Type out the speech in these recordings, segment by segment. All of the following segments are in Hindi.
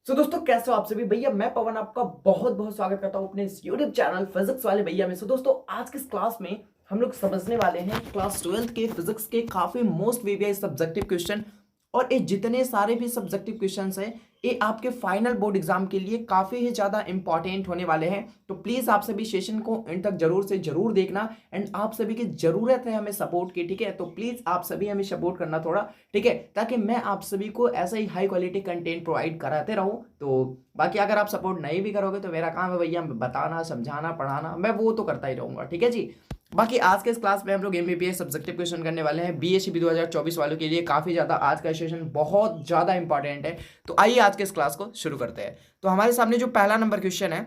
दोस्तों कैसे हो आप सभी भैया। मैं पवन आपका बहुत बहुत स्वागत करता हूं अपने इस यूट्यूब चैनल फिजिक्स वाले भैया में। दोस्तों आज की इस क्लास में हम लोग समझने वाले हैं क्लास 12th के फिजिक्स के काफी मोस्ट वीवीआई सब्जेक्टिव क्वेश्चन। और ये जितने सारे भी सब्जेक्टिव क्वेश्चंस हैं ये आपके फाइनल बोर्ड एग्जाम के लिए काफी ही ज्यादा इंपॉर्टेंट होने वाले हैं। तो प्लीज आप सभी सेशन को एंड तक जरूर से जरूर देखना। एंड आप सभी की जरूरत है हमें सपोर्ट की, ठीक है। तो प्लीज आप सभी हमें सपोर्ट करना थोड़ा, ठीक है, ताकि मैं आप सभी को ऐसा ही हाई क्वालिटी कंटेंट प्रोवाइड कराते रहूं। तो बाकी अगर आप सपोर्ट नहीं भी करोगे तो मेरा काम है भैया बताना, समझाना, पढ़ाना, मैं वो तो करता ही रहूंगा, ठीक है जी। बाकी आज के इस क्लास में हम लोग एमबीबीएस सब्जेक्टिव क्वेश्चन करने वाले हैं बीएससी 2024 वालों के लिए। काफी ज्यादा आज का सेशन बहुत ज्यादा इंपॉर्टेंट है। तो आइए आज के इस क्लास को शुरू करते हैं। तो हमारे सामने जो पहला नंबर क्वेश्चन है,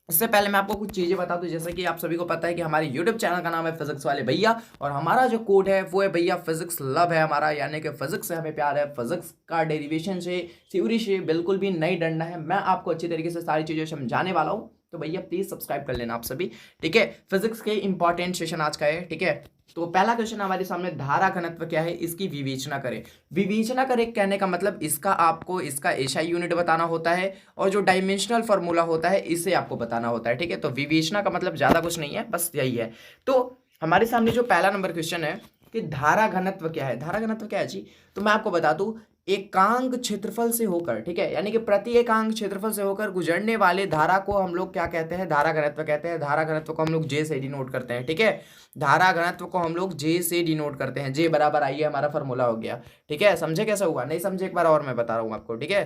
इससे पहले मैं आपको कुछ चीजें बता दूं। जैसे कि आप सभी को पता है कि हमारे YouTube चैनल का नाम है फिजिक्स वाले भैया, और हमारा जो कोड है वो है भैया फिजिक्स लव है हमारा, यानी कि फिजिक्स से हमें प्यार है। फिजिक्स का डेरिवेशन से, थ्योरी से बिल्कुल भी नहीं डरना है। मैं आपको अच्छी तरीके से सारी चीजें समझाने वाला हूं। तो भैया प्लीज सब्सक्राइब कर लेना आप सभी, ठीक है। फिजिक्स के इंपॉर्टेंट सेशन आज का है, ठीक है। तो पहला क्वेश्चन हमारे सामने, धारा घनत्व क्या है, इसकी विवेचना करें। विवेचना करें कहने का मतलब इसका आपको इसका एसआई यूनिट बताना होता है, और जो डायमेंशनल फॉर्मूला होता है इसे आपको बताना होता है, ठीक है। तो विवेचना का मतलब ज्यादा कुछ नहीं है, बस यही है। तो हमारे सामने जो पहला नंबर क्वेश्चन है कि धारा घनत्व क्या है। धारा घनत्व क्या है जी, तो मैं आपको बता दूं, एकांक क्षेत्रफल से होकर, ठीक है, यानी कि प्रति एकांक क्षेत्रफल से होकर गुजरने वाले धारा को हम लोग क्या कहते हैं, धारा घनत्व कहते हैं। धारा घनत्व को हम लोग जे से डिनोट करते हैं, ठीक है। धारा घनत्व को हम लोग जे से डिनोट करते हैं। जे बराबर आइए हमारा फॉर्मूला हो गया, ठीक है। समझे कैसे हुआ, नहीं समझे एक बार और मैं बता रहा हूँ आपको, ठीक है।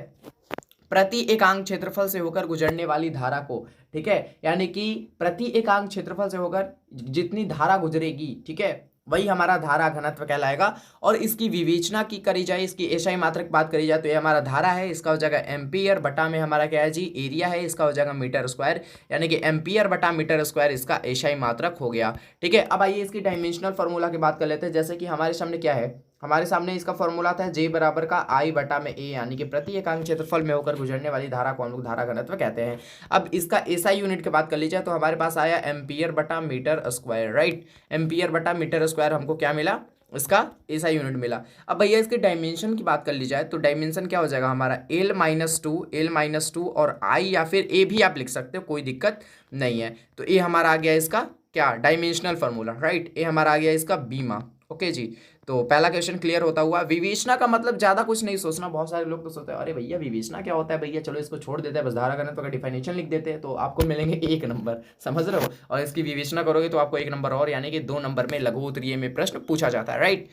प्रति एकांक क्षेत्रफल से होकर गुजरने वाली धारा को, ठीक है, यानी कि प्रति एकांक क्षेत्रफल से होकर जितनी धारा गुजरेगी, ठीक है, वही हमारा धारा घनत्व कहलाएगा। और इसकी विवेचना की करी जाए, इसकी एसआई मात्रक बात करी जाए तो ये हमारा धारा है, इसका हो जाएगा एम्पियर बटा में हमारा क्या है जी, एरिया है, इसका हो जाएगा मीटर स्क्वायर, यानी कि एम्पियर बटा मीटर स्क्वायर इसका एसआई मात्रक हो गया, ठीक है। अब आइए इसकी डायमेंशनल फॉर्मूला की बात कर लेते हैं। जैसे कि हमारे सामने क्या है, हमारे सामने इसका फॉर्मूला था जे बराबर का आई बटा में ए, यानी कि प्रति एकांक क्षेत्रफल में होकर गुजरने वाली धारा को हम लोग धारा घनत्व कहते हैं। अब इसका एसआई यूनिट की बात कर लीजिए तो हमारे पास आया एम्पियर बटा मीटर स्क्वायर, राइट। एम्पियर बटा मीटर स्क्वायर हमको क्या मिला, इसका एसआई यूनिट मिला। अब भैया इसके डायमेंशन की बात कर ली जाए तो डायमेंशन क्या हो जाएगा हमारा, L-2 और आई, या फिर ए भी आप लिख सकते हो, कोई दिक्कत नहीं है। तो ये हमारा आ गया इसका क्या, डायमेंशनल फार्मूला, राइट। ये हमारा आ गया इसका बीमा, ओके जी। तो पहला क्वेश्चन क्लियर होता हुआ। विवेचना का मतलब ज्यादा कुछ नहीं सोचना। बहुत सारे लोग तो सोचते हैं अरे भैया विवेचना क्या होता है, भैया चलो इसको छोड़ देते हैं, बस धारा घनत्व का डिफिनेशन लिख देते हैं तो आपको मिलेंगे 1 नंबर, समझ रहे हो। और इसकी विवेचना करोगे तो आपको 1 नंबर और, यानी कि 2 नंबर में लघु उत्तरीय में प्रश्न पूछा जाता है, राइट।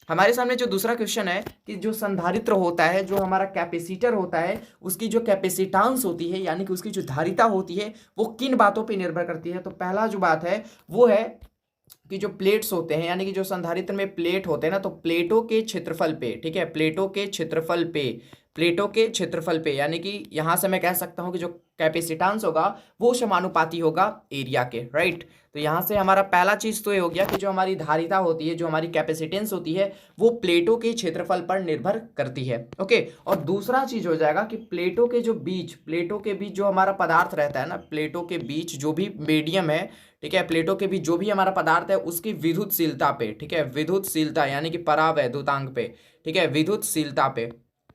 हमारे सामने जो दूसरा क्वेश्चन है कि जो संधारित्र होता है, जो हमारा कैपेसिटर होता है, उसकी जो कैपेसिटांस होती है, यानी कि उसकी जो धारिता होती है, वो किन बातों पे निर्भर करती है। तो पहला जो बात है वो है कि जो प्लेट्स होते हैं, यानी कि जो संधारित्र में प्लेट होते हैं ना, तो प्लेटों के क्षेत्रफल पे, ठीक है, प्लेटों के क्षेत्रफल पे, प्लेटों के क्षेत्रफल पे, यानी कि यहां से मैं कह सकता हूं कि जो कैपेसिटेंस होगा वो समानुपाती होगा एरिया के, राइट। तो यहां से हमारा पहला चीज तो ये हो गया कि जो हमारी धारिता होती है, जो हमारी कैपेसिटेंस होती है, वो प्लेटों के क्षेत्रफल पर निर्भर करती है, ओके। और दूसरा चीज हो जाएगा कि प्लेटों के बीच जो हमारा पदार्थ रहता है ना, प्लेटों के बीच जो भी मीडियम है, ठीक है, प्लेटों के बीच जो भी हमारा पदार्थ है उसकी विद्युतशीलता पे, ठीक है, विद्युतशीलता यानी कि परावैद्युतांक पे, ठीक है, विद्युतशीलता पे,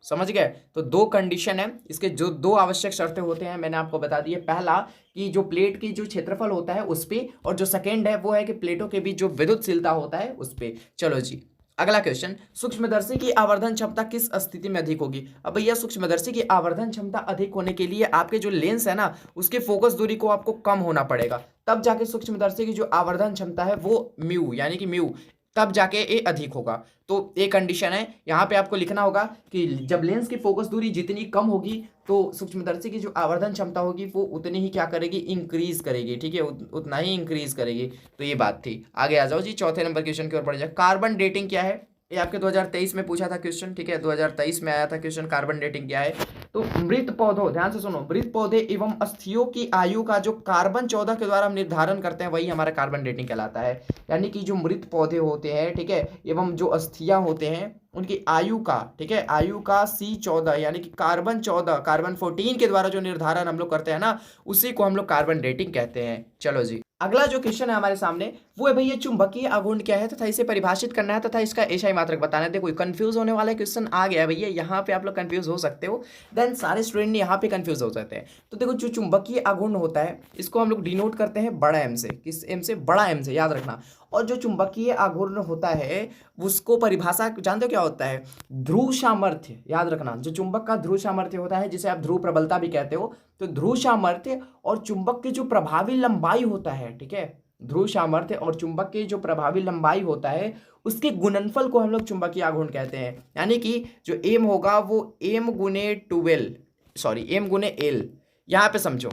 समझ गए। तो 2 कंडीशन है इसके, जो 2 आवश्यक शर्तें होते हैं मैंने आपको बता दी है। पहला कि जो प्लेट की जो क्षेत्रफल होता है उस पे, और जो सेकेंड है वो है कि प्लेटों के बीच जो विद्युतशीलता होता है उस पे। चलो जी अगला क्वेश्चन, सूक्ष्मदर्शी की आवर्धन क्षमता किस स्थिति में अधिक होगी। अब भैया सूक्ष्मदर्शी की आवर्धन क्षमता अधिक होने के लिए आपके जो लेंस है ना, उसकी फोकस दूरी को आपको कम होना पड़ेगा, तब जाके सूक्ष्मदर्शी की जो आवर्धन क्षमता है वो म्यू, यानी कि म्यू, तब जाके ये अधिक होगा। तो एक कंडीशन है यहाँ पे आपको लिखना होगा कि जब लेंस की फोकस दूरी जितनी कम होगी तो सूक्ष्मदर्शी की जो आवर्धन क्षमता होगी वो उतनी ही क्या करेगी, इंक्रीज करेगी, ठीक है, उतना ही इंक्रीज करेगी। तो ये बात थी। आगे आ जाओ जी, चौथे नंबर क्वेश्चन की ओर बढ़ जाए। कार्बन डेटिंग क्या है, ये आपके 2023 में पूछा था क्वेश्चन, ठीक है, 2023 में आया था क्वेश्चन, कार्बन डेटिंग क्या है। तो मृत पौधों, ध्यान से सुनो, मृत पौधे एवं अस्थियों की आयु का जो कार्बन 14 के द्वारा हम निर्धारण करते हैं वही हमारा कार्बन डेटिंग कहलाता है। यानी कि जो मृत पौधे होते हैं, ठीक है, एवं जो अस्थियां होते हैं उनकी आयु का, ठीक है, आयु का C14 यानी कि कार्बन 14, कार्बन 14 के द्वारा जो निर्धारण हम लोग करते हैं ना, उसी को हम लोग कार्बन डेटिंग कहते हैं। चलो जी अगला जो क्वेश्चन है हमारे सामने वो है भैया चुंबकीय आघूर्ण क्या है तथा इसे परिभाषित करना है तथा इसका एसआई मात्रक बताना है। देखो कंफ्यूज होने वाला क्वेश्चन आ गया है भैया, यहाँ पे आप लोग कंफ्यूज हो सकते हो, देन सारे स्टूडेंट यहाँ पे कंफ्यूज हो जाते हैं। तो देखो जो चुंबकीय आघूर्ण होता है इसको हम लोग डिनोट करते हैं बड़ा एम से, किस एम से, बड़ा एम से, याद रखना। और जो चुंबकीय आघूर्ण होता है उसको परिभाषा जानते हो क्या होता है, ध्रुव सामर्थ्य, याद रखना। जो चुंबक का ध्रुव सामर्थ्य होता है जिसे आप ध्रुव प्रबलता भी कहते हो, तो ध्रुव सामर्थ्य और चुंबक की जो प्रभावी लंबाई होता है, ठीक है, ध्रुव सामर्थ्य और चुंबक की जो प्रभावी लंबाई होता है उसके गुणनफल को हम लोग चुंबकीय आघूर्ण कहते हैं। यानी कि जो एम होगा वो एम गुने 12, सॉरी एम गुने एल। यहाँ पे समझो,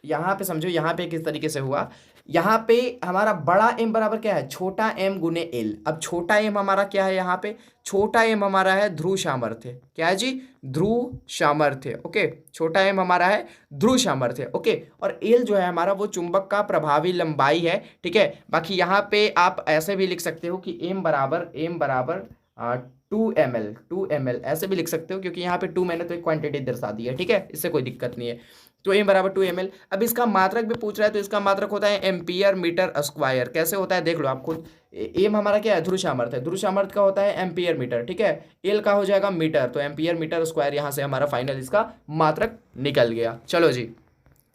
यहाँ पे समझो, यहाँ पे किस तरीके से हुआ, यहाँ पे हमारा बड़ा एम बराबर क्या है, छोटा एम गुने एल। अब छोटा एम हमारा क्या है, यहाँ पे छोटा एम हमारा है ध्रुव सामर्थ्य, क्या है जी, ध्रुव सामर्थ्य, ओके। छोटा एम हमारा है ध्रुव सामर्थ्य, ओके। और एल जो है हमारा वो चुंबक का प्रभावी लंबाई है, ठीक है। बाकी यहाँ पे आप ऐसे भी लिख सकते हो कि एम बराबर 2 ml ऐसे भी लिख सकते हो, क्योंकि यहाँ पे 2 मैंने तो एक क्वांटिटी दर्शा दी है, ठीक है, इससे कोई दिक्कत नहीं है। तो एम बराबर 2 ml। अब इसका मात्रक भी पूछ रहा है, तो इसका मात्रक होता है एम्पियर मीटर स्क्वायर। कैसे होता है देख लो आप खुद। एम हमारा क्या है, ध्रुव सामर्थ्य है, ध्रुव सामर्थ्य का होता है एम्पियर मीटर, ठीक है। एल का हो जाएगा मीटर, तो एम्पियर मीटर स्क्वायर यहाँ से हमारा फाइनल इसका मात्रक निकल गया। चलो जी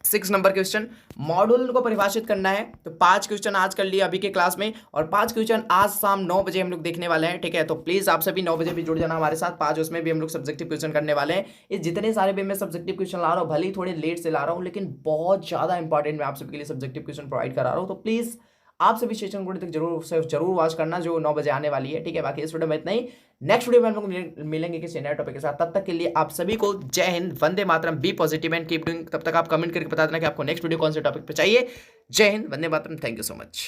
6 नंबर क्वेश्चन, मॉड्यूल को परिभाषित करना है। तो 5 क्वेश्चन आज कर लिए अभी के क्लास में, और 5 क्वेश्चन आज शाम 9 बजे हम लोग देखने वाले हैं, ठीक है। तो प्लीज आप सभी 9 बजे भी जुड़ जाना हमारे साथ। 5 उसमें भी हम लोग सब्जेक्टिव क्वेश्चन करने वाले हैं। ये जितने सारे भी मैं सब्जेक्टिव क्वेश्चन ला रहा हूँ, भले ही थोड़े लेट से ला रहा हूँ, लेकिन बहुत ज्यादा इंपॉर्टेंट मैं आप सबके लिए सब्जेक्टिव क्वेश्चन प्रोवाइड करा रहा हूँ। तो प्लीज आप सभी सेशन को तक जरूर वॉच करना, जो 9 बजे आने वाली है, ठीक है। बाकी इस वीडियो में इतना ही, नेक्स्ट वीडियो में हम लोग मिलेंगे किसी नए टॉपिक के साथ। तब तक के लिए आप सभी को जय हिंद, वंदे मातरम, be positive and keep doing. तब तक आप कमेंट करके बता देना कि आपको नेक्स्ट वीडियो कौन से टॉपिक पे चाहिए। जय हिंद, वंदे मातरम, थैंक यू सो मच।